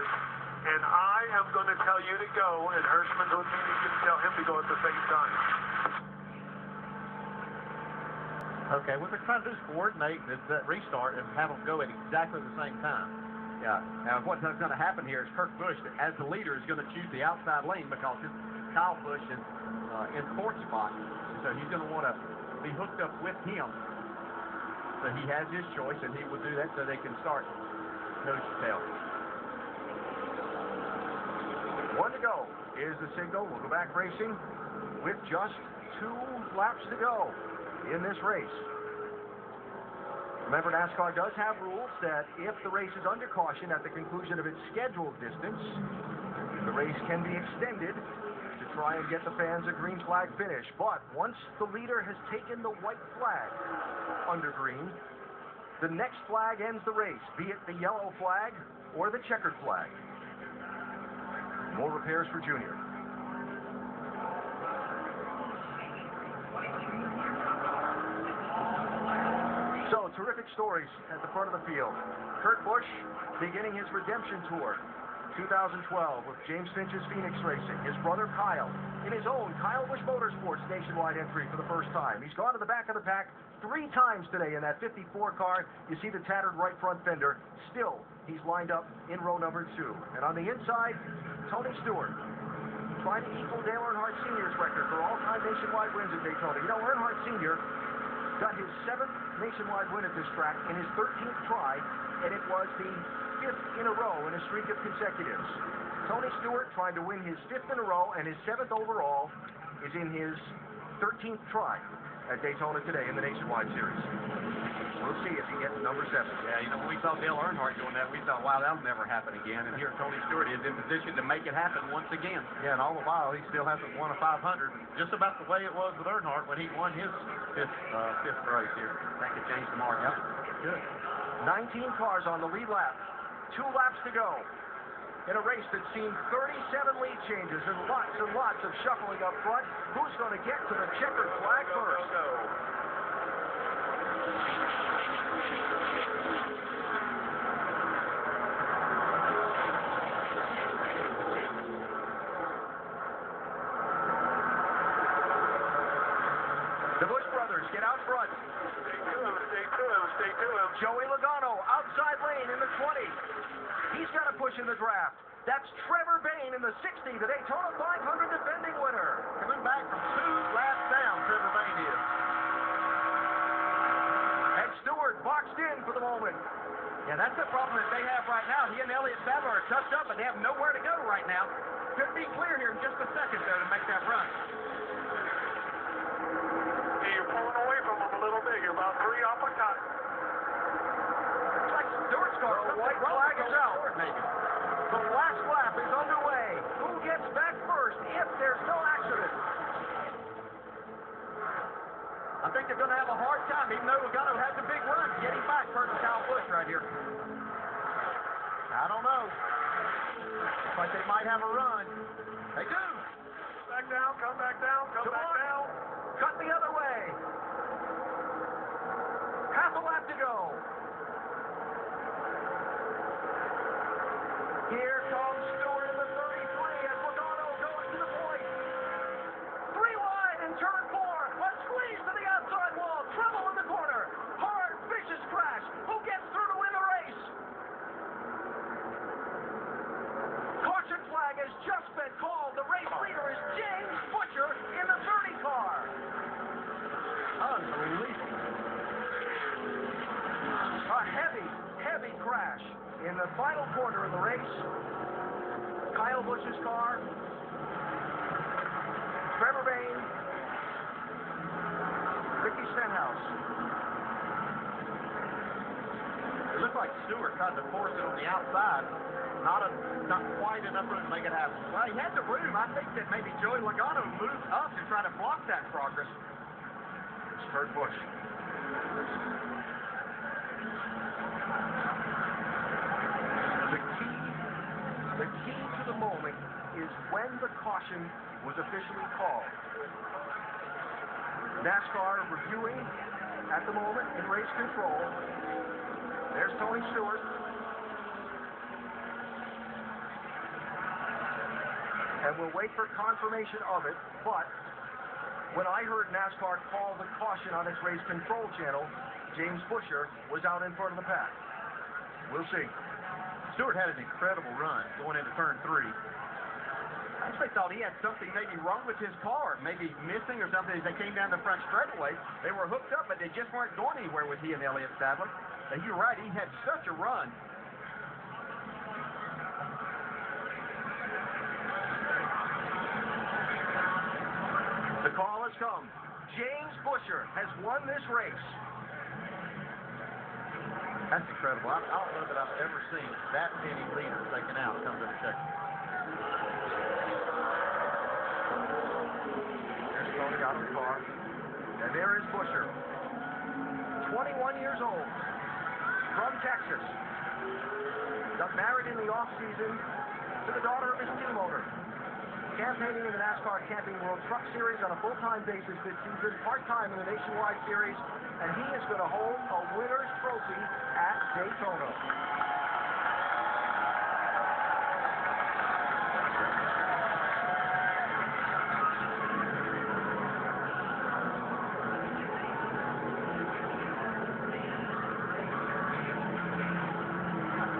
Hirsch, and I am going to tell you to go, and Hirschman's with me, and you can tell him to go at the same time. Okay, what they're trying to do is coordinate that restart and have them go at exactly the same time. Yeah. Now, what's going to happen here is Kurt Busch, as the leader, is going to choose the outside lane because Kyle Busch is in fourth spot, so he's going to want to be hooked up with him. So he has his choice, and he will do that so they can start nose to tail. One to go is the signal. We'll go back racing with just 2 laps to go in this race. Remember, NASCAR does have rules that if the race is under caution at the conclusion of its scheduled distance, the race can be extended to try and get the fans a green flag finish. But once the leader has taken the white flag under green, the next flag ends the race, be it the yellow flag or the checkered flag. More repairs for Junior. So, terrific stories at the front of the field. Kurt Busch beginning his redemption tour, 2012, with James Finch's Phoenix Racing. His brother Kyle, in his own Kyle Busch Motorsports nationwide entry for the first time. He's gone to the back of the pack 3 times today in that 54 car. You see the tattered right front fender. Still, he's lined up in row number 2. And on the inside, Tony Stewart, trying to equal Dale Earnhardt Sr.'s record for all-time nationwide wins at Daytona. You know, Earnhardt Sr. got his 7th nationwide win at this track in his 13th try, and it was the 5th in a row in a streak of consecutives. Tony Stewart trying to win his 5th in a row, and his 7th overall is in his 13th try at Daytona today in the Nationwide Series. We'll see if he gets number 7. Yeah, you know, when we saw Dale Earnhardt doing that, we thought, wow, that'll never happen again. And here Tony Stewart is in position to make it happen once again. Yeah, and all the while, he still hasn't won a 500. Just about the way it was with Earnhardt when he won his fifth race here. That could change the market. Yep. Good. 19 cars on the lead lap. 2 laps to go in a race that's seen 37 lead changes and lots of shuffling up front. Who's going to get to the checkered flag first? The Busch brothers get out front. Stay to him. Joey Logano, outside lane in the 20. He's got a push in the draft. That's Trevor Bayne in the 60, the Daytona 500 defending winner. Coming back from 2 laps down, Trevor Bayne is. And Stewart boxed in for the moment. Yeah, that's the problem that they have right now. He and Elliott Sadler are tucked up, but they have nowhere to go right now. Could be clear here in just a second, though, to make that run. Yeah, you're pulling away from him a little bit. You're about 3 off a cut. Looks like Stewart's car. The white flag is out. The last lap is underway. Who gets back first if there's no accident? I think they're going to have a hard time, even though Logano has a big run, getting back Kurt and Kyle Busch right here. I don't know. Looks like they might have a run. They do. Back down, come back down, come back down. Cut the other way. Half a lap to go. Here comes Stewart in the 33 as Logano goes to the point. 3 wide in turn 4. A squeeze to the outside wall. Trouble in the corner. Hard, vicious crash. Who gets through to win the race? Caution flag has just been called. The race leader is James Butcher in the 30 car. Unbelievable. A heavy crash in the final corner of the race. Kyle Busch's car. Trevor Bayne. Ricky Stenhouse. It looked like Stewart tried to force it on the outside. Not quite enough room to make it happen. Well, he had the room. I think that maybe Joey Logano moved up to try to block that progress. It's Kurt Busch. The key to the moment is when the caution was officially called. NASCAR reviewing at the moment in race control. There's Tony Stewart. and we'll wait for confirmation of it, but when I heard NASCAR call the caution on its race control channel, James Buescher was out in front of the pack. We'll see. Stewart had an incredible run going into turn 3. I actually thought he had something maybe wrong with his car, maybe missing or something as they came down the front straightaway. They were hooked up, but they just weren't going anywhere with he and Elliott Sadler. And you're right, he had such a run. The call has come. James Buescher has won this race. That's incredible. I don't know that I've ever seen that many leaders taken out come to the checker. There's Tony out of the car. And there is Buescher. 21 years old. From Texas. Got married in the off-season to the daughter of his team owner. Campaigning in the NASCAR Camping World Truck Series on a full-time basis this season, part-time in the Nationwide Series, and he is going to hold a winner's trophy at Daytona.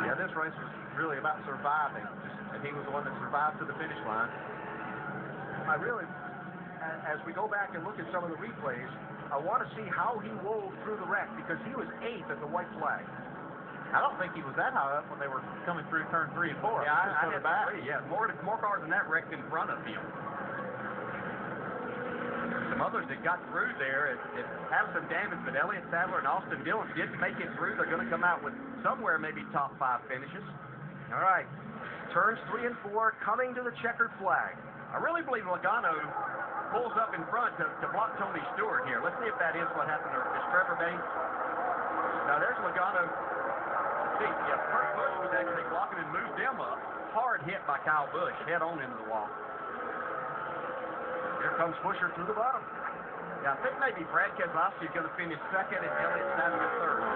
Yeah, this race was really about surviving, and he was the one that survived to the finish line. I really, as we go back and look at some of the replays, I want to see how he rolled through the wreck because he was 8th at the white flag. I don't think he was that high up when they were coming through turn 3 and 4. Yeah, I had to agree. Yeah, more cars than that wrecked in front of him. Some others that got through there, it had some damage, but Elliott Sadler and Austin Dillon didn't make it through. They're going to come out with somewhere maybe top 5 finishes. All right, turns 3 and 4 coming to the checkered flag. I really believe Logano pulls up in front to block Tony Stewart here. Let's see if that is what happened. Or is Trevor Bay? Now there's Logano. See, yeah, Kurt Busch was actually blocking and moved them up. Hard hit by Kyle Busch, head on into the wall. Here comes Buescher to the bottom. Yeah, I think maybe Brad Keselowski is going to finish 2nd and Elliott Sadler 3rd.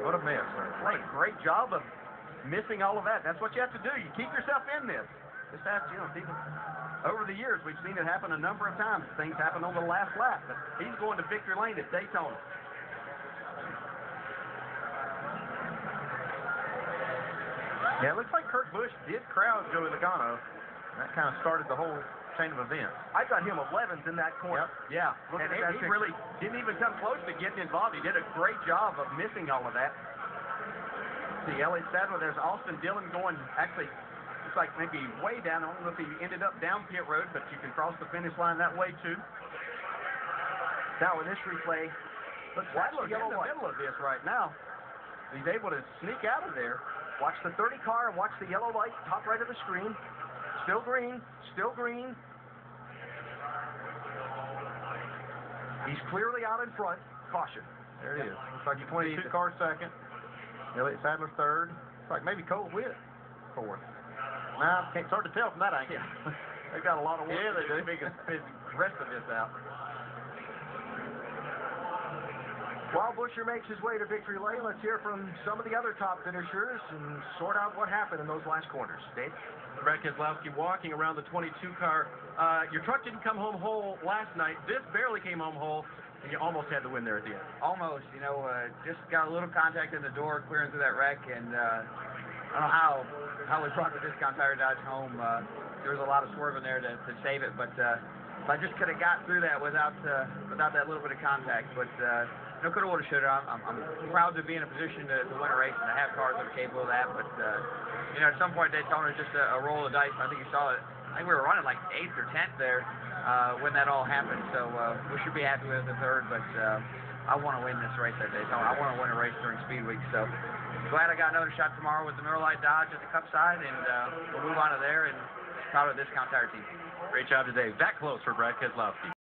What a mess, sir. What a great job of missing all of that. That's what you have to do. You keep yourself in this. Just have to, people. Over the years, we've seen it happen a number of times. Things happen on the last lap. But he's going to victory lane at Daytona. Yeah, it looks like Kurt Busch did crowd Joey Logano. That kind of started the whole chain of events. I got him 11th in that corner. Yep. Yeah. And he really didn't even come close to getting involved. He did a great job of missing all of that. See, Elliott Sadler, there's Austin Dillon going, actually, looks like maybe way down. I don't know if he ended up down pit road, but you can cross the finish line that way, too. Now, in this replay, looks like in the middle of this right now. He's able to sneak out of there. Watch the 30 car and watch the yellow light, top right of the screen. Still green, still green. He's clearly out in front. Caution. There it is. Looks like 22 cars 2nd. Elliott Sadler 3rd. Looks like maybe Cole Witt 4th. Nah, it's hard to tell from that angle. Yeah. They've got a lot of work to do to figure the rest of this out. While Buescher makes his way to victory lane, let's hear from some of the other top finishers and sort out what happened in those last corners. Dave? Brad Keselowski walking around the 22 car. Your truck didn't come home whole last night. This barely came home whole, and you almost had the win there at the end. Almost, just got a little contact in the door, clearing through that wreck, and I don't know how we brought the discount tire Dodge home. There was a lot of swerving there to save it, but if I just could have got through that without that little bit of contact, but could have, would have, should have. I'm proud to be in a position to win a race and to have cars that are capable of that, but at some point Daytona is just a roll of the dice. I think you saw it. I think we were running like 8th or 10th there when that all happened, so we should be happy with the 3rd, but I want to win this race at Daytona. I want to win a race during Speed Week, so glad I got another shot tomorrow with the Miller Lite Dodge at the Cup side, and we'll move on to there, and proud of the discount tire team. Great job today. That close for Brad Keselowski.